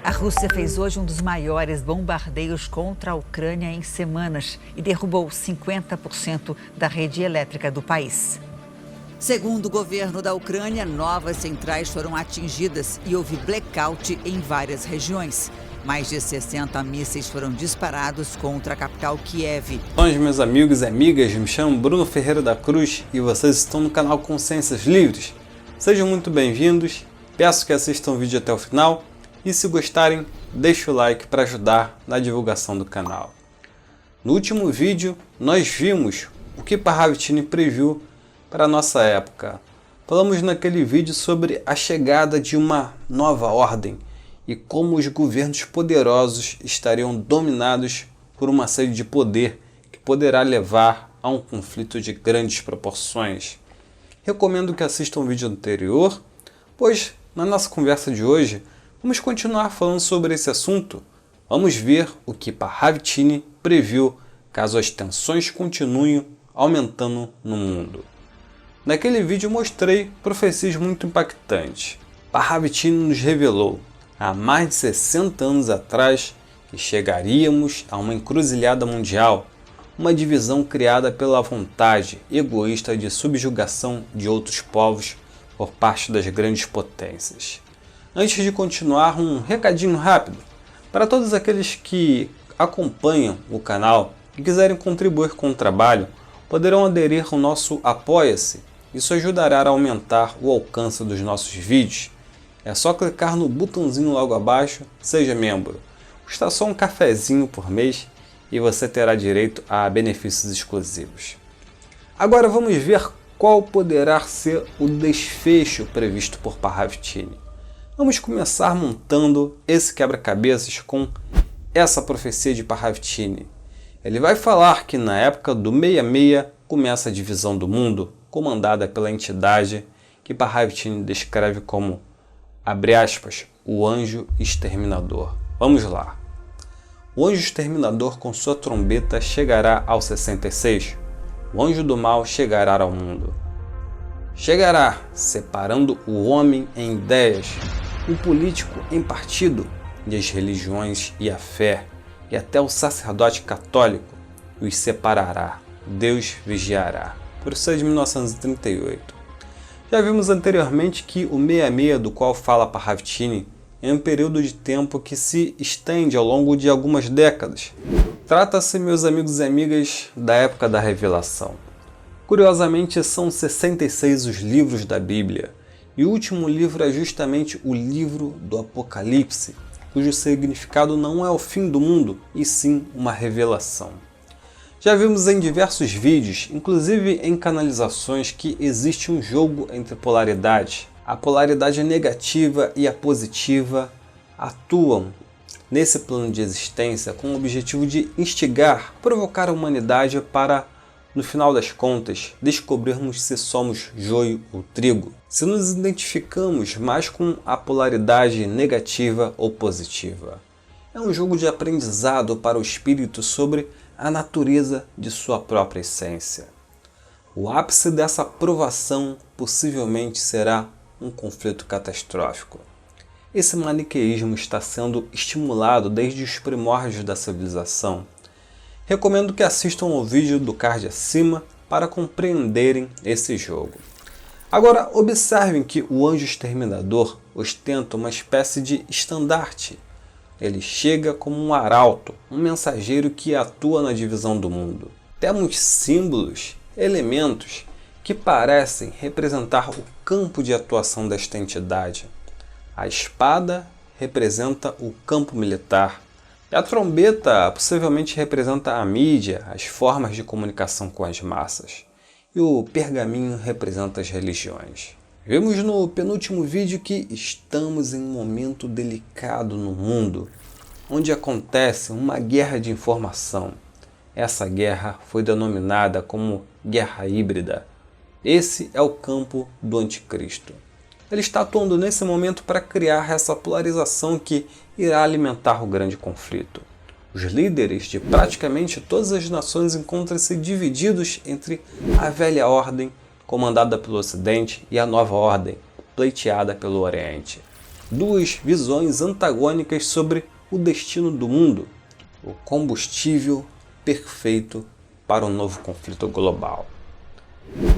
A Rússia fez hoje um dos maiores bombardeios contra a Ucrânia em semanas e derrubou 50% da rede elétrica do país. Segundo o governo da Ucrânia, novas centrais foram atingidas e houve blackout em várias regiões. Mais de 60 mísseis foram disparados contra a capital Kiev. Olá, meus amigos e amigas, me chamo Bruno Ferreira da Cruz e vocês estão no canal Consciências Livres. Sejam muito bem-vindos, peço que assistam o vídeo até o final e se gostarem, deixe o like para ajudar na divulgação do canal. No último vídeo, nós vimos o que Parravicini previu para a nossa época. Falamos naquele vídeo sobre a chegada de uma nova ordem e como os governos poderosos estariam dominados por uma sede de poder que poderá levar a um conflito de grandes proporções. Recomendo que assistam o vídeo anterior, pois na nossa conversa de hoje vamos continuar falando sobre esse assunto. Vamos ver o que Parravicini previu caso as tensões continuem aumentando no mundo. Naquele vídeo mostrei profecias muito impactantes. Parravicini nos revelou, há mais de 60 anos atrás, que chegaríamos a uma encruzilhada mundial, uma divisão criada pela vontade egoísta de subjugação de outros povos por parte das grandes potências. Antes de continuar, um recadinho rápido para todos aqueles que acompanham o canal e quiserem contribuir com o trabalho, poderão aderir ao nosso Apoia-se. Isso ajudará a aumentar o alcance dos nossos vídeos. É só clicar no botãozinho logo abaixo, seja membro. Custa só um cafezinho por mês e você terá direito a benefícios exclusivos. Agora vamos ver qual poderá ser o desfecho previsto por Parravicini. Vamos começar montando esse quebra-cabeças com essa profecia de Parravicini. Ele vai falar que na época do 66 começa a divisão do mundo, comandada pela entidade que Parravicini descreve como, abre aspas, o anjo exterminador. Vamos lá. O anjo exterminador com sua trombeta chegará ao 66. O anjo do mal chegará ao mundo. Chegará separando o homem em ideias, o político em partido, e as religiões e a fé, e até o sacerdote católico os separará. Deus vigiará. Profecia de 1938. Já vimos anteriormente que o 66 do qual fala Parravicini é um período de tempo que se estende ao longo de algumas décadas. Trata-se, meus amigos e amigas, da época da revelação. Curiosamente, são 66 os livros da Bíblia, e o último livro é justamente o livro do Apocalipse, cujo significado não é o fim do mundo, e sim uma revelação. Já vimos em diversos vídeos, inclusive em canalizações, que existe um jogo entre polaridades. A polaridade negativa e a positiva atuam nesse plano de existência com o objetivo de instigar, provocar a humanidade para, no final das contas, descobrirmos se somos joio ou trigo, se nos identificamos mais com a polaridade negativa ou positiva. É um jogo de aprendizado para o espírito sobre a natureza de sua própria essência. O ápice dessa provação possivelmente será um conflito catastrófico. Esse maniqueísmo está sendo estimulado desde os primórdios da civilização. Recomendo que assistam ao vídeo do card acima para compreenderem esse jogo. Agora observem que o anjo exterminador ostenta uma espécie de estandarte. Ele chega como um arauto, um mensageiro que atua na divisão do mundo. Temos símbolos, elementos que parecem representar o campo de atuação desta entidade. A espada representa o campo militar. E a trombeta possivelmente representa a mídia, as formas de comunicação com as massas. E o pergaminho representa as religiões. Vimos no penúltimo vídeo que estamos em um momento delicado no mundo, onde acontece uma guerra de informação. Essa guerra foi denominada como guerra híbrida. Esse é o campo do anticristo. Ele está atuando nesse momento para criar essa polarização que irá alimentar o grande conflito. Os líderes de praticamente todas as nações encontram-se divididos entre a velha ordem, comandada pelo Ocidente, e a nova ordem, pleiteada pelo Oriente. duas visões antagônicas sobre o destino do mundo, o combustível perfeito para um novo conflito global.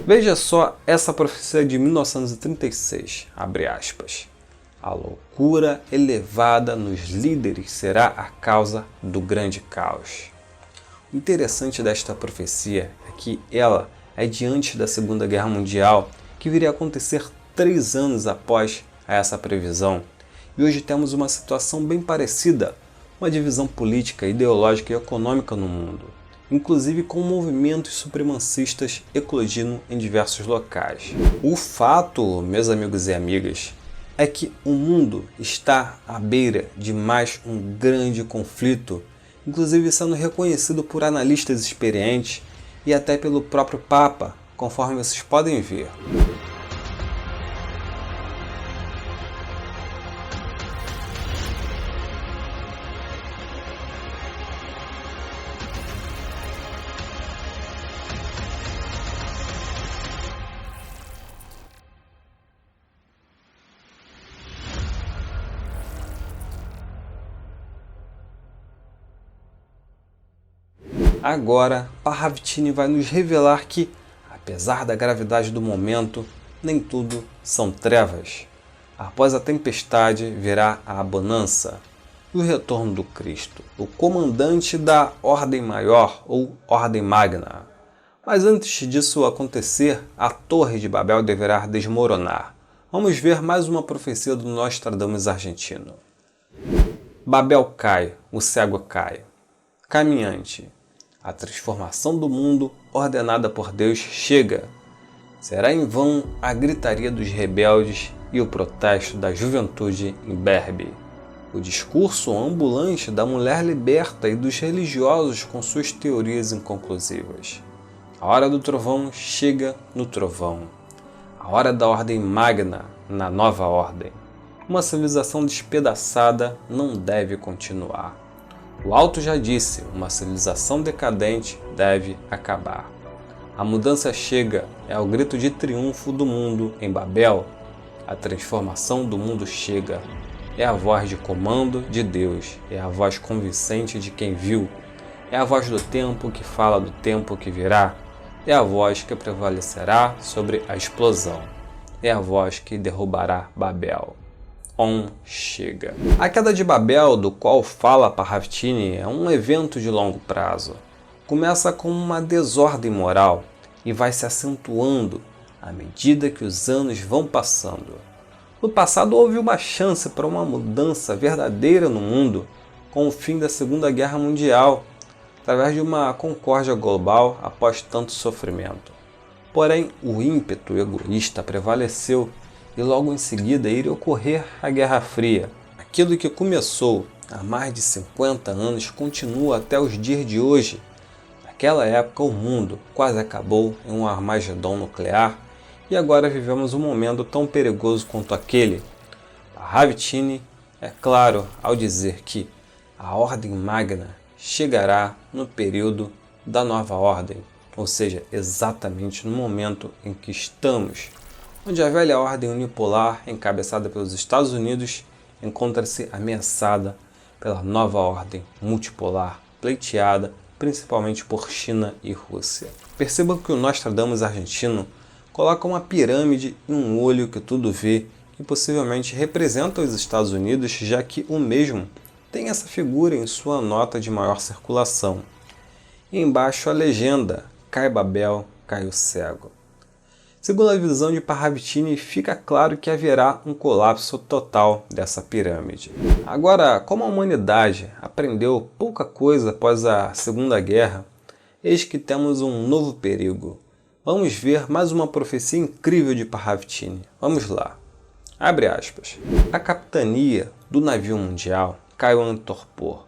Veja só essa profecia de 1936, abre aspas. A loucura elevada nos líderes será a causa do grande caos. O interessante desta profecia é que ela é diante da Segunda Guerra Mundial, que viria a acontecer 3 anos após essa previsão. E hoje temos uma situação bem parecida, uma divisão política, ideológica e econômica no mundo, inclusive com movimentos supremacistas eclodindo em diversos locais. O fato, meus amigos e amigas, é que o mundo está à beira de mais um grande conflito, inclusive sendo reconhecido por analistas experientes e até pelo próprio Papa, conforme vocês podem ver. Agora, Parravicini vai nos revelar que, apesar da gravidade do momento, nem tudo são trevas. Após a tempestade virá a bonança e o retorno do Cristo, o comandante da Ordem Maior ou Ordem Magna. Mas antes disso acontecer, a Torre de Babel deverá desmoronar. Vamos ver mais uma profecia do Nostradamus argentino. Babel cai, o cego cai. Caminhante. A transformação do mundo ordenada por Deus chega. Será em vão a gritaria dos rebeldes e o protesto da juventude imberbe. O discurso ambulante da mulher liberta e dos religiosos com suas teorias inconclusivas. A hora do trovão chega no trovão. A hora da ordem magna na nova ordem. Uma civilização despedaçada não deve continuar. O alto já disse, uma civilização decadente deve acabar. A mudança chega, é o grito de triunfo do mundo em Babel. A transformação do mundo chega. É a voz de comando de Deus, é a voz convincente de quem viu. É a voz do tempo que fala do tempo que virá. É a voz que prevalecerá sobre a explosão. É a voz que derrubará Babel. Chega. A queda de Babel, do qual fala Parravicini, é um evento de longo prazo. Começa com uma desordem moral e vai se acentuando à medida que os anos vão passando. No passado houve uma chance para uma mudança verdadeira no mundo com o fim da Segunda Guerra Mundial, através de uma concórdia global após tanto sofrimento. Porém, o ímpeto egoísta prevaleceu e logo em seguida iria ocorrer a Guerra Fria. Aquilo que começou há mais de 50 anos continua até os dias de hoje. Naquela época o mundo quase acabou em um Armagedon nuclear e agora vivemos um momento tão perigoso quanto aquele. Parravicini é claro ao dizer que a Ordem Magna chegará no período da Nova Ordem, ou seja, exatamente no momento em que estamos, onde a velha ordem unipolar, encabeçada pelos Estados Unidos, encontra-se ameaçada pela nova ordem multipolar, pleiteada principalmente por China e Rússia. Percebam que o Nostradamus argentino coloca uma pirâmide e um olho que tudo vê, que possivelmente representa os Estados Unidos, já que o mesmo tem essa figura em sua nota de maior circulação. E embaixo a legenda, cai Babel, cai o cego. Segundo a visão de Parravicini, fica claro que haverá um colapso total dessa pirâmide. Agora, como a humanidade aprendeu pouca coisa após a Segunda Guerra, eis que temos um novo perigo. Vamos ver mais uma profecia incrível de Parravicini. Vamos lá. Abre aspas. A capitania do navio mundial caiu em torpor.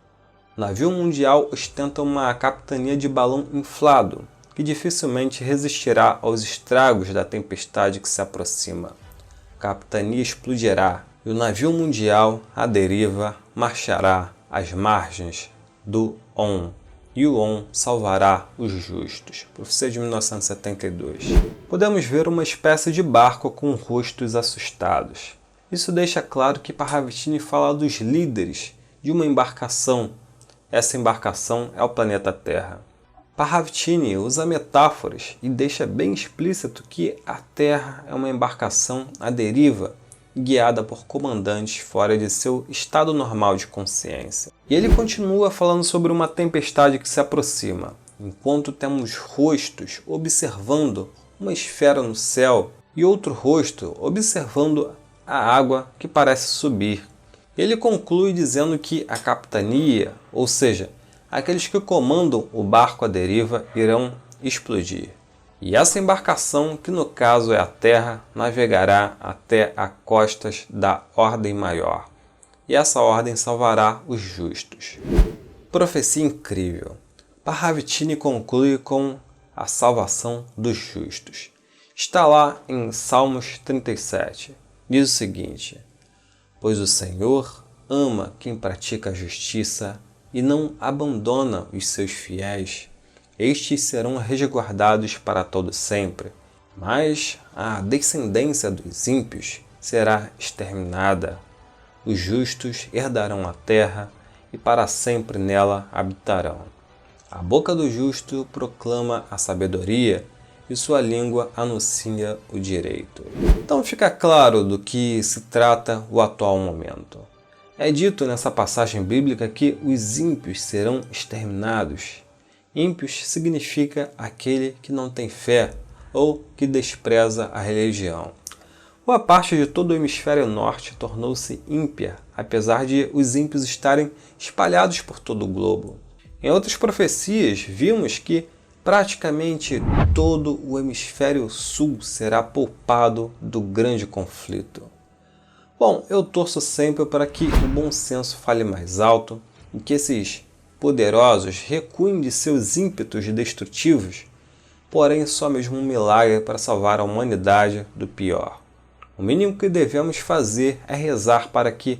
O navio mundial ostenta uma capitania de balão inflado, que dificilmente resistirá aos estragos da tempestade que se aproxima. A capitania explodirá e o navio mundial, à deriva, marchará às margens do On, e o On salvará os justos. Profecia de 1972. Podemos ver uma espécie de barco com rostos assustados. Isso deixa claro que Parravitini fala dos líderes de uma embarcação. Essa embarcação é o planeta Terra. Parravitini usa metáforas e deixa bem explícito que a Terra é uma embarcação à deriva, guiada por comandantes fora de seu estado normal de consciência. E ele continua falando sobre uma tempestade que se aproxima, enquanto temos rostos observando uma esfera no céu e outro rosto observando a água que parece subir. Ele conclui dizendo que a capitania, ou seja, aqueles que comandam o barco à deriva, irão explodir. E essa embarcação, que no caso é a Terra, navegará até as costas da Ordem Maior. E essa ordem salvará os justos. Profecia incrível. Parravitini conclui com a salvação dos justos. Está lá em Salmos 37. Diz o seguinte: pois o Senhor ama quem pratica a justiça e não abandona os seus fiéis. Estes serão resguardados para todo sempre, mas a descendência dos ímpios será exterminada. Os justos herdarão a terra e para sempre nela habitarão. A boca do justo proclama a sabedoria e sua língua anuncia o direito. Então fica claro do que se trata o atual momento. É dito nessa passagem bíblica que os ímpios serão exterminados. Ímpios significa aquele que não tem fé ou que despreza a religião. Boa parte de todo o hemisfério norte tornou-se ímpia, apesar de os ímpios estarem espalhados por todo o globo. Em outras profecias, vimos que praticamente todo o hemisfério sul será poupado do grande conflito. Bom, eu torço sempre para que o bom senso fale mais alto e que esses poderosos recuem de seus ímpetos destrutivos, porém só mesmo um milagre para salvar a humanidade do pior. O mínimo que devemos fazer é rezar para que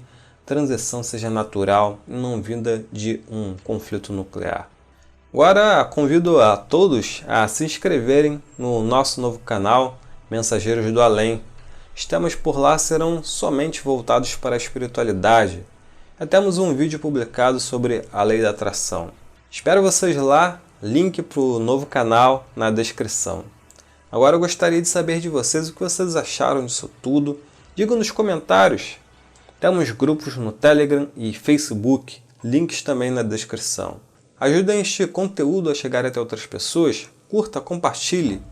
a transição seja natural e não vinda de um conflito nuclear. Agora convido a todos a se inscreverem no nosso novo canal Mensageiros do Além. Os temas por lá serão somente voltados para a espiritualidade. Já temos um vídeo publicado sobre a lei da atração. Espero vocês lá, link para o novo canal na descrição. Agora eu gostaria de saber de vocês o que vocês acharam disso tudo. Digam nos comentários. Temos grupos no Telegram e Facebook, links também na descrição. Ajudem este conteúdo a chegar até outras pessoas, curta, compartilhe.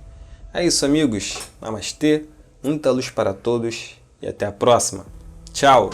É isso, amigos. Namastê, muita luz para todos e até a próxima. Tchau!